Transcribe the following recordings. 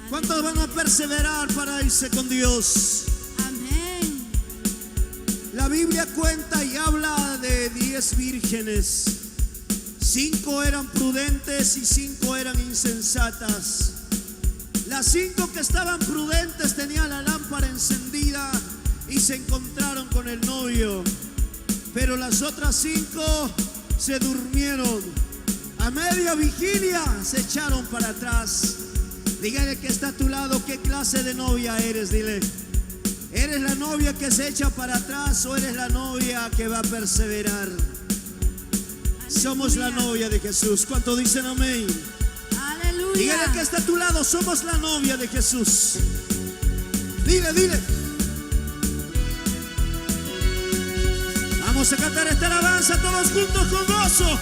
¿Cuántos van a perseverar para irse con Dios? Amén. La Biblia cuenta y habla de 10 vírgenes. 5 eran prudentes y 5 eran insensatas. Las 5 que estaban prudentes tenían la lámpara encendida y se encontraron con el novio. Pero las otras 5 se durmieron. A media vigilia se echaron para atrás. Dígale que está a tu lado, ¿qué clase de novia eres? Dile, ¿eres la novia que se echa para atrás o eres la novia que va a perseverar? Aleluya. Somos la novia de Jesús. ¿Cuánto dicen amén? Aleluya. Dígale que está a tu lado, somos la novia de Jesús. Dile, dile. Vamos a cantar esta alabanza todos juntos con gozo.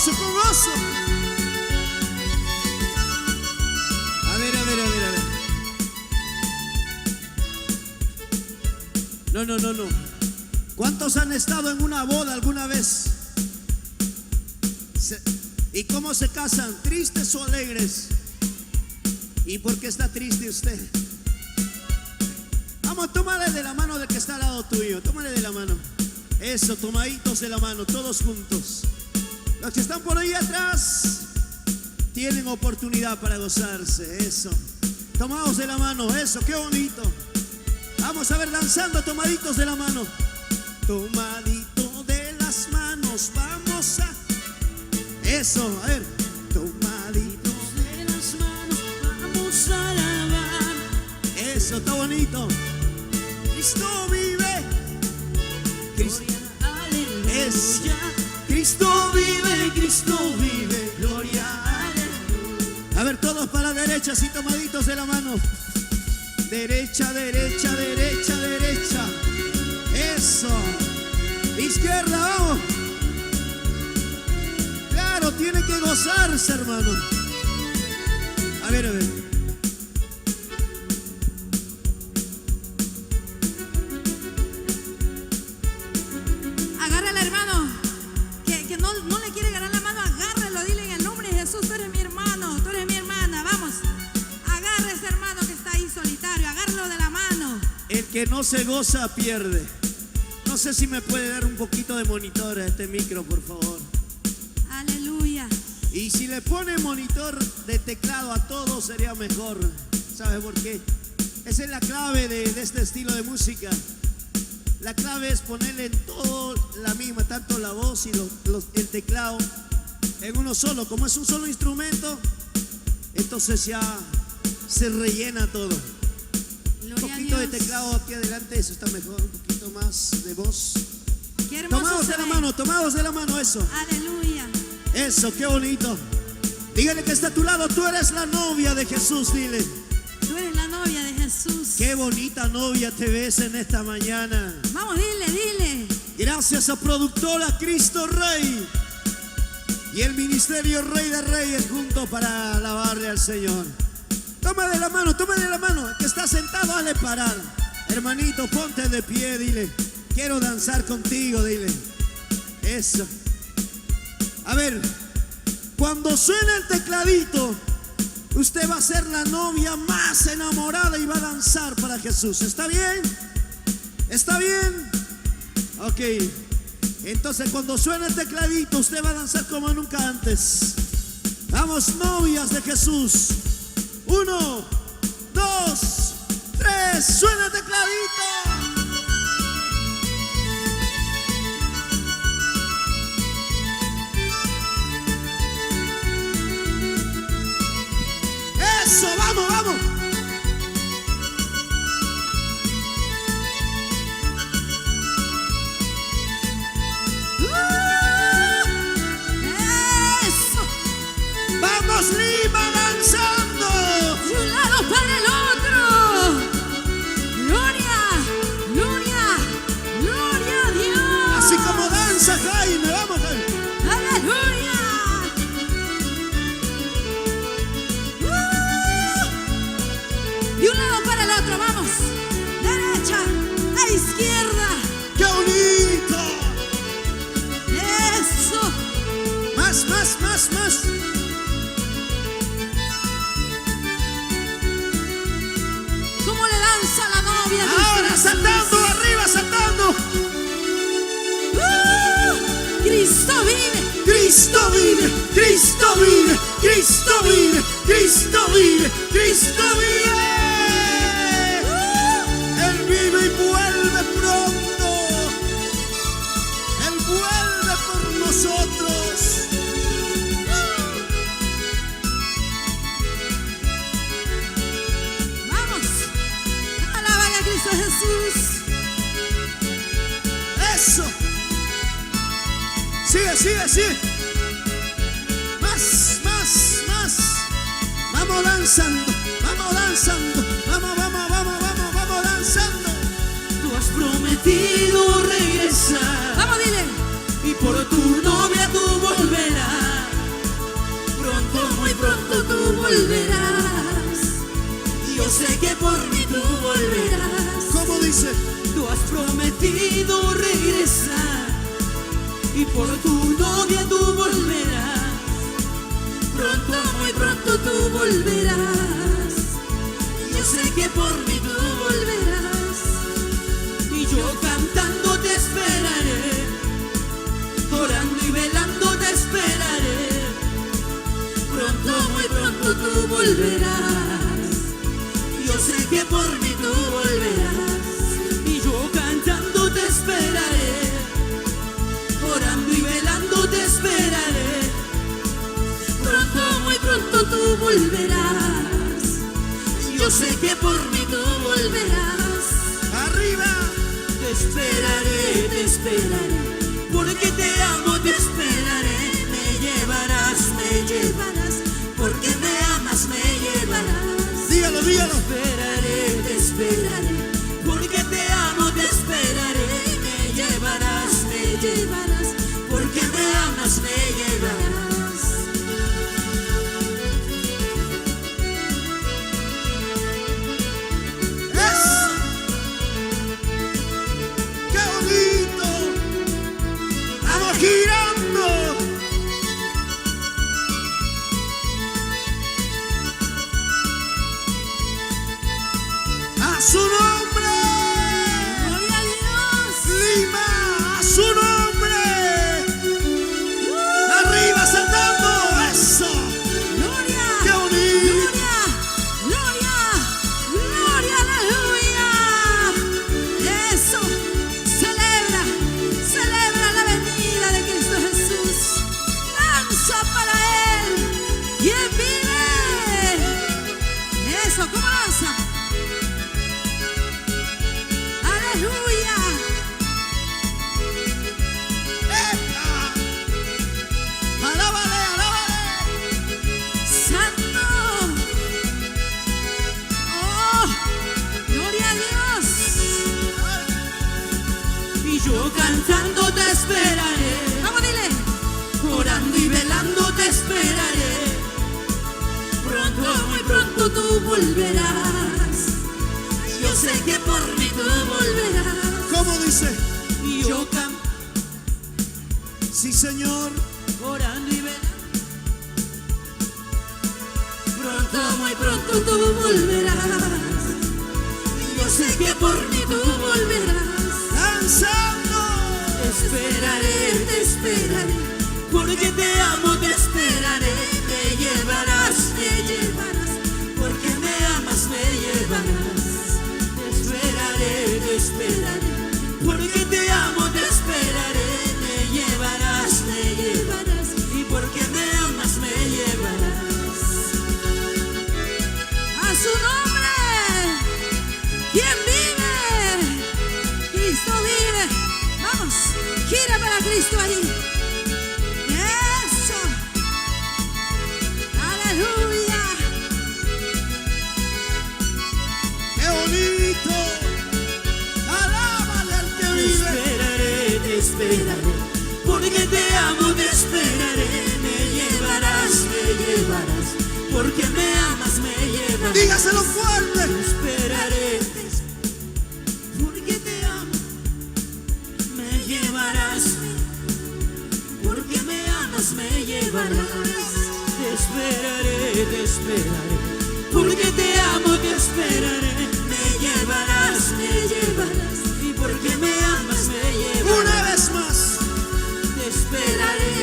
Con gozo. A ver. No. ¿Cuántos han estado en una boda alguna vez? ¿Y cómo se casan? ¿Tristes o alegres? ¿Y por qué está triste usted? Vamos, tómale de la mano del que está al lado tuyo. Tómale de la mano. Eso, tomaditos de la mano, todos juntos. Los que están por ahí atrás tienen oportunidad para gozarse. Eso. Tomados de la mano. Eso, qué bonito. Vamos a ver, danzando, tomaditos de la mano. Tomadito de las manos, vamos a... Eso, a ver. Tomaditos de las manos, vamos a alabar. Eso, está bonito. Cristo vive. Cristo. Es. Cristo vive, gloria. A ver, todos para la derecha, así tomaditos de la mano. Derecha. Eso. Izquierda, vamos. Claro, tiene que gozarse, hermano. A ver. Agárrala, hermano. Que no le quiere ganar la mano, agárralo, dile en el nombre de Jesús, tú eres mi hermano, tú eres mi hermana, vamos, agarra a ese hermano que está ahí solitario, agárralo de la mano. El que no se goza pierde. No sé si me puede dar un poquito de monitor a este micro, por favor. Aleluya. Y si le pone monitor de teclado a todo sería mejor. ¿Sabe por qué? Esa es la clave de este estilo de música. La clave es ponerle en todo la misma, tanto la voz y el teclado en uno solo. Como es un solo instrumento, entonces ya se rellena todo. Gloria Un poquito a de Dios. teclado aquí adelante, eso está mejor. Un poquito más de voz. Qué hermoso Tomados se de la ve. mano, tomados de la mano, eso. Aleluya. Eso, qué bonito. Dígale que está a tu lado, tú eres la novia de Jesús, dile. Tú eres la novia de Jesús. Qué bonita novia te ves en esta mañana. Vamos, dile. Gracias a productora Cristo Rey y el ministerio Rey de Reyes juntos para alabarle al Señor. Toma de la mano, el que está sentado, hazle parar. Hermanito, ponte de pie, dile, quiero danzar contigo, dile. Eso. A ver, cuando suena el tecladito, usted va a ser la novia más enamorada y va a danzar para Jesús. ¿Está bien? ¿Está bien? Ok. Entonces cuando suena el tecladito, usted va a danzar como nunca antes. Vamos, novias de Jesús. 1, 2, 3. Suena el tecladito. Eso, vamos. Eso. Vamos, Lima, danzando. De un lado para el otro. Gloria. vive, Cristo vive, Cristo vive, Cristo vive, Cristo vive. Él vive y vuelve pronto. Él vuelve por nosotros. Vamos, alábale a Cristo Jesús. Eso. Sigue, sigue, sigue. Más, más, más. Vamos danzando, vamos danzando. Vamos, vamos, vamos, vamos, vamos danzando. Tú has prometido regresar. Vamos, dile. Y por tu novia tú volverás. Pronto, muy pronto tú volverás. Y yo sé que por mí tú volverás. ¿Cómo dice? Tú has prometido regresar. Y por tu novia tú volverás. Pronto, muy pronto tú volverás. Y yo sé que por mí tú volverás. Y yo cantando te esperaré. Orando y velando te esperaré. Pronto, muy pronto tú volverás. Yo sé que por mí tú volverás. Y yo cantando te esperaré. Orando y velando te esperaré. Pronto, muy pronto tú volverás. Yo sé que por mí tú volverás. Arriba. Te esperaré, te esperaré. Porque te amo, te esperaré. Me llevarás, me llevarás. Porque me amas, me llevarás. Dígalo, dígalo. Te esperaré. Porque te amo, te esperaré. Me llevarás, me llevarás. Porque me amas, me llevarás. Eso. ¡Qué bonito! ¡Vamos girando! ¡A su nombre! Gloria a Dios. ¡Lima! ¡A su nombre! ¡Arriba saltando! ¡Eso! Gloria. ¡Qué bonito! Gloria, gloria, gloria, aleluya. Eso, celebra, celebra la venida de Cristo Jesús. Danza para Él, quien vive. Eso, ¿cómo danza? Aleluya. ¡Epa! ¡Alábale, alábale! Santo. Oh, gloria a Dios. Y yo cantando te esperaré. Vamos, dile. Orando y velando te esperaré. Pronto, muy pronto tú volverás. Yo sé que por mí tú volverás. ¿Cómo dice? Y yo Sí, Señor. orando y velando. Pronto, muy pronto tú volverás. Y yo sé que por mí tú volverás. Danzando. Te esperaré. Porque te amo, te esperaré. Me llevarás, me llevarás. Porque me amas, me llevarás. Te esperaré. Porque te amo, te esperaré. Me llevarás, me llevarás. Y porque me amas, me llevarás. A su nombre, ¿quién vive? Cristo vive. Vamos, gira para Cristo ahí. Eso. Aleluya. ¡Qué bonito! ¡Alábale al que vive! Te esperaré. Porque te amo, te esperaré. Me llevarás, me llevarás. Porque me amas, me llevarás. Dígaselo fuerte. Te esperaré. Porque te amo. Me llevarás. Porque me amas, me llevarás. Te esperaré. Porque te amo, te esperaré. Me llevarás, me llevarás. Y porque me amas, me llevarás. Una vez más. Te esperaré.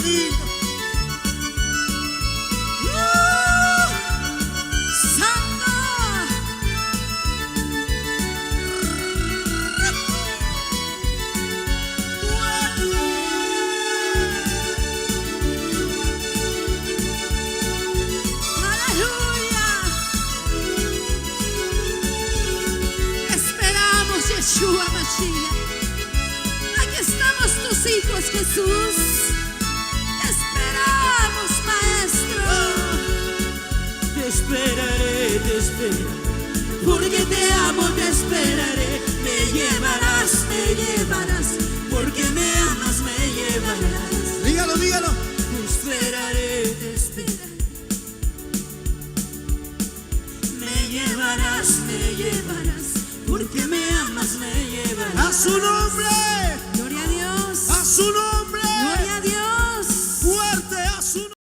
lindo. Santo. Aleluya. Esperamos, Yeshua Mashiach. Aquí estamos tus hijos, Jesús. Te esperamos, Maestro. Te esperaré, porque te amo, te esperaré. Me llevarás, porque me amas, me llevarás. Dígalo, dígalo. Te esperaré, me llevarás, porque me amas, me llevarás. A su nombre.